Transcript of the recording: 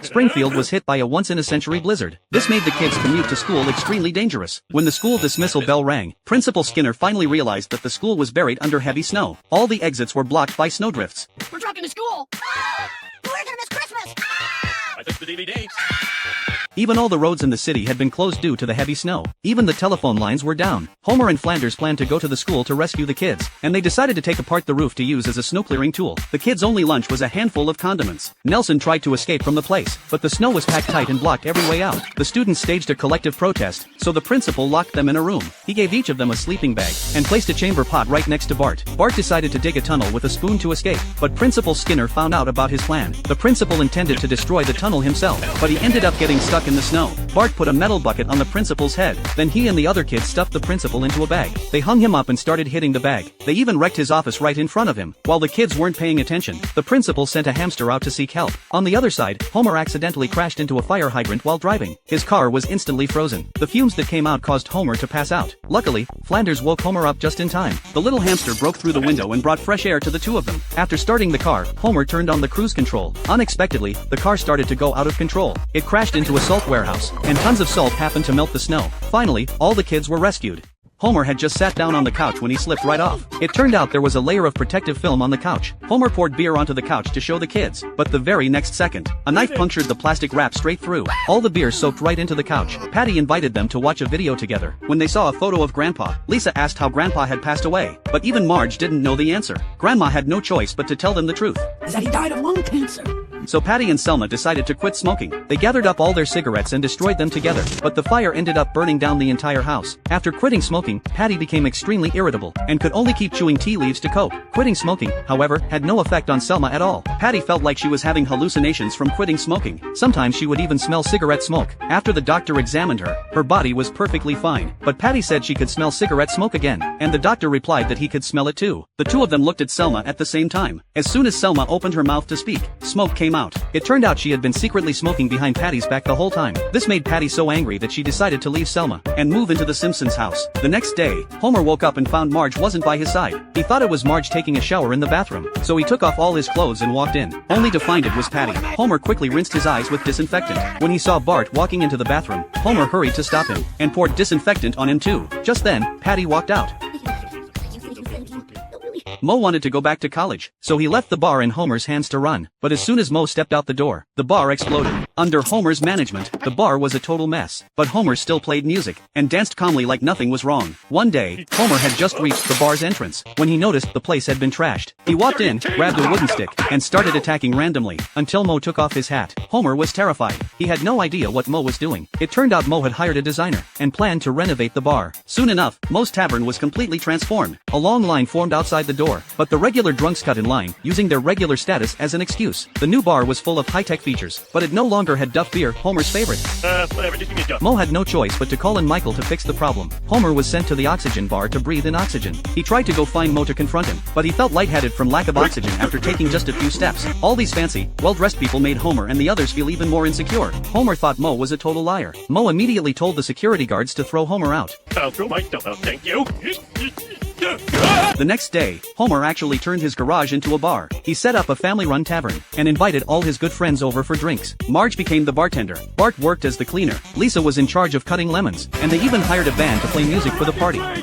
Springfield was hit by a once-in-a-century blizzard. This made the kids' commute to school extremely dangerous. When the school dismissal bell rang, Principal Skinner finally realized that the school was buried under heavy snow. All the exits were blocked by snowdrifts. We're driving to school! We're gonna miss Christmas! I took the DVD. Even all the roads in the city had been closed due to the heavy snow. Even the telephone lines were down. Homer and Flanders planned to go to the school to rescue the kids, and they decided to take apart the roof to use as a snow clearing tool. The kids' only lunch was a handful of condiments. Nelson tried to escape from the place, but the snow was packed tight and blocked every way out. The students staged a collective protest, so the principal locked them in a room. He gave each of them a sleeping bag, and placed a chamber pot right next to Bart. Bart decided to dig a tunnel with a spoon to escape, but Principal Skinner found out about his plan. The principal intended to destroy the tunnel himself, but he ended up getting stuck in the snow. Bart put a metal bucket on the principal's head, then he and the other kids stuffed the principal into a bag. They hung him up and started hitting the bag. They even wrecked his office right in front of him. While the kids weren't paying attention, the principal sent a hamster out to seek help. On the other side, Homer accidentally crashed into a fire hydrant while driving. His car was instantly frozen. The fumes that came out caused Homer to pass out. Luckily, Flanders woke Homer up just in time. The little hamster broke through the window and brought fresh air to the two of them. After starting the car, Homer turned on the cruise control. Unexpectedly, the car started to go out of control. It crashed into a salt warehouse, and tons of salt happened to melt the snow. Finally, all the kids were rescued. Homer had just sat down on the couch when he slipped right off. It turned out there was a layer of protective film on the couch. Homer poured beer onto the couch to show the kids, but the very next second, a knife punctured the plastic wrap straight through. All the beer soaked right into the couch. Patty invited them to watch a video together. When they saw a photo of Grandpa, Lisa asked how Grandpa had passed away, but even Marge didn't know the answer. Grandma had no choice but to tell them the truth. That he died of lung cancer. So Patty and Selma decided to quit smoking. They gathered up all their cigarettes and destroyed them together, but the fire ended up burning down the entire house. After quitting smoking, Patty became extremely irritable, and could only keep chewing tea leaves to cope. Quitting smoking, however, had no effect on Selma at all. Patty felt like she was having hallucinations from quitting smoking. Sometimes she would even smell cigarette smoke. After the doctor examined her, her body was perfectly fine, but Patty said she could smell cigarette smoke again, and the doctor replied that he could smell it too. The two of them looked at Selma at the same time. As soon as Selma opened her mouth to speak, smoke came out. It turned out she had been secretly smoking behind Patty's back the whole time. This made Patty so angry that she decided to leave Selma and move into the Simpsons' house. The next day, Homer woke up and found Marge wasn't by his side. He thought it was Marge taking a shower in the bathroom, so he took off all his clothes and walked in, only to find it was Patty. Homer quickly rinsed his eyes with disinfectant. When he saw Bart walking into the bathroom, Homer hurried to stop him, and poured disinfectant on him too. Just then, Patty walked out. Mo wanted to go back to college, so he left the bar in Homer's hands to run. But as soon as Mo stepped out the door, the bar exploded. Under Homer's management, the bar was a total mess. But Homer still played music, and danced calmly like nothing was wrong. One day, Homer had just reached the bar's entrance, when he noticed the place had been trashed. He walked in, grabbed a wooden stick, and started attacking randomly, until Mo took off his hat. Homer was terrified. He had no idea what Mo was doing. It turned out Mo had hired a designer, and planned to renovate the bar. Soon enough, Mo's tavern was completely transformed. A long line formed outside the door, but the regular drunks cut in line, using their regular status as an excuse. The new bar was full of high-tech features, but it no longer had Duff beer, Homer's favorite. Whatever, just give me a Duff. Mo had no choice but to call in Michael to fix the problem. Homer was sent to the oxygen bar to breathe in oxygen. He tried to go find Mo to confront him, but he felt lightheaded from lack of oxygen after taking just a few steps. All these fancy, well-dressed people made Homer and the others feel even more insecure. Homer thought Mo was a total liar. Mo immediately told the security guards to throw Homer out. I'll throw my Duff out, thank you. The next day, Homer actually turned his garage into a bar. He set up a family-run tavern, and invited all his good friends over for drinks. Marge became the bartender. Bart worked as the cleaner. Lisa was in charge of cutting lemons, and they even hired a band to play music for the party.